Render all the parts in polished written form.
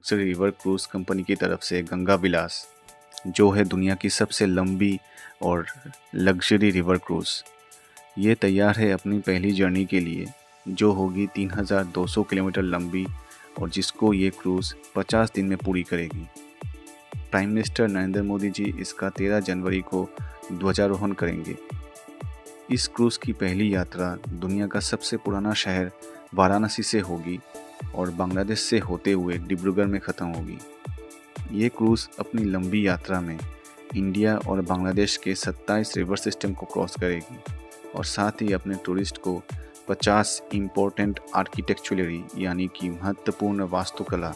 Luxury river cruise company की तरफ से गंगा विलास, जो है दुनिया की सबसे लंबी और लग्जरी रिवर क्रूज़। ये तैयार है अपनी पहली जर्नी के लिए, जो होगी 3200 किलोमीटर लंबी और जिसको ये क्रूज़ 50 दिन में पूरी करेगी। प्राइम मिनिस्टर नरेंद्र मोदी जी इसका 13 जनवरी को ध्वजारोहण करेंगे। इस क्रूज़ की पहली यात्रा दुनिया का सबसे पुराना शहर वाराणसी से होगी और बांग्लादेश से होते हुए डिब्रूगढ़ में ख़त्म होगी। ये क्रूज़ अपनी लंबी यात्रा में इंडिया और बांग्लादेश के 27 रिवर सिस्टम को क्रॉस करेगी और साथ ही अपने टूरिस्ट को 50 इम्पोर्टेंट आर्किटेक्चुरली यानी कि महत्वपूर्ण वास्तुकला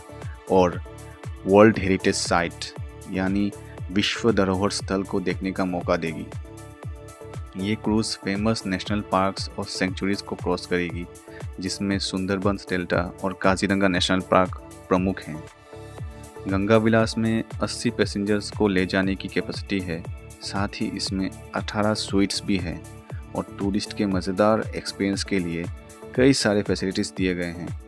और वर्ल्ड हेरिटेज साइट यानी विश्व धरोहर स्थल को देखने का मौका देगी। ये क्रूज़ फेमस नेशनल पार्क्स और सेंचुरीज को क्रॉस करेगी, जिसमें सुंदरबंस डेल्टा और काजीरंगा नेशनल पार्क प्रमुख हैं। गंगा विलास में 80 पैसेंजर्स को ले जाने की कैपेसिटी है, साथ ही इसमें 18 स्वीट्स भी हैं और टूरिस्ट के मज़ेदार एक्सपीरियंस के लिए कई सारे फैसिलिटीज़ दिए गए हैं,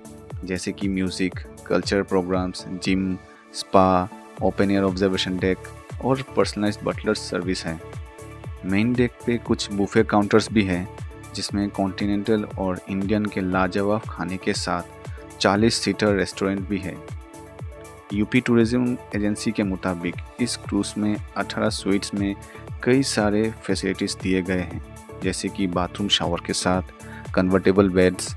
जैसे कि music, culture programmes, gym, spa, open air observation deck और पर्सनलाइज्ड बटलर सर्विस है। मेन डेक पे कुछ बुफे काउंटर्स भी हैं, जिसमें कॉन्टिनेंटल और इंडियन के लाजवाब खाने के साथ 40 सीटर रेस्टोरेंट भी है। यूपी टूरिज्म एजेंसी के मुताबिक इस क्रूज़ में 18 स्वीट्स में कई सारे फैसिलिटीज़ दिए गए हैं, जैसे कि बाथरूम शावर के साथ convertible beds,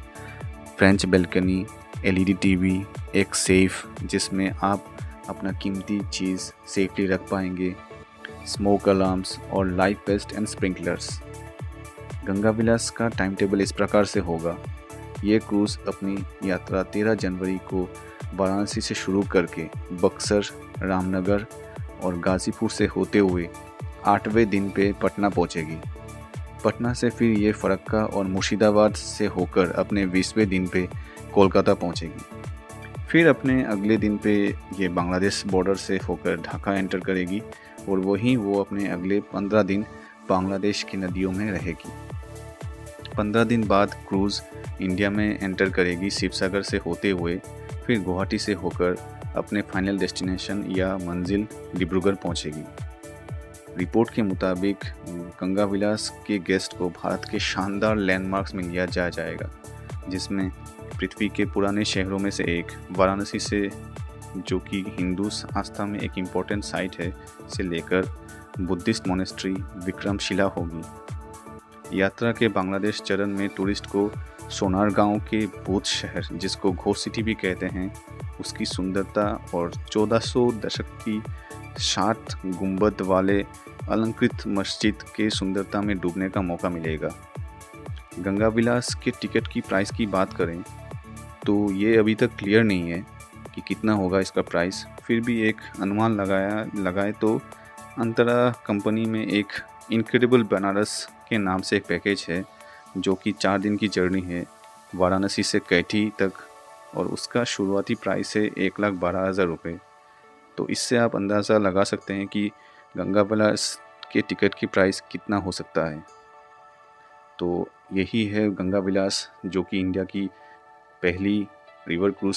French balcony, LED TV, एक सेफ जिसमें आप अपना कीमती चीज़ सेफली रख पाएंगे, स्मोक अलार्म्स और life vest and sprinklers. Ganga Vilas का टाइम टेबल इस प्रकार से होगा। ये क्रूज़ अपनी यात्रा 13 जनवरी को वाराणसी से शुरू करके बक्सर, रामनगर और गाज़ीपुर से होते हुए 8वें दिन पे पटना पहुंचेगी। पटना से फिर ये फरक्का और मुर्शिदाबाद से होकर अपने 20वें दिन पे कोलकाता पहुंचेगी। फिर अपने अगले दिन पे ये बांग्लादेश बॉर्डर से होकर ढाका एंटर करेगी और वहीं वो अपने अगले 15 दिन बांग्लादेश की नदियों में रहेगी। 15 दिन बाद क्रूज़ इंडिया में एंटर करेगी शिवसागर से होते हुए, फिर गुवाहाटी से होकर अपने फाइनल डेस्टिनेशन या मंजिल डिब्रूगढ़ पहुंचेगी। रिपोर्ट के मुताबिक गंगा विलास के गेस्ट को भारत के शानदार लैंडमार्क्स में लिया जाएगा, जिसमें पृथ्वी के पुराने शहरों में से एक वाराणसी से, जो कि हिंदू आस्था में एक इम्पोर्टेंट साइट है, से लेकर बुद्धिस्ट मोनेस्ट्री विक्रमशिला होगी। यात्रा के बांग्लादेश चरण में टूरिस्ट को सोनार गांव के बौद्ध शहर, जिसको घोर सिटी भी कहते हैं, उसकी सुंदरता और 1400 दशक की 60 गुंबद वाले अलंकृत मस्जिद के सुंदरता में डूबने का मौका मिलेगा। गंगा विलास के टिकट की प्राइस की बात करें तो ये अभी तक क्लियर नहीं है कि कितना होगा इसका प्राइस। फिर भी एक अनुमान लगाए तो अंतरा कंपनी में एक इनक्रेडिबल बनारस के नाम से एक पैकेज है, जो कि 4 दिन की जर्नी है वाराणसी से कैथी तक, और उसका शुरुआती प्राइस है 1,12,000 रुपये। तो इससे आप अंदाज़ा लगा सकते हैं कि गंगा विलास के टिकट की प्राइस कितना हो सकता है। तो यही है गंगा विलास, जो कि इंडिया की पहली रिवर क्रूज़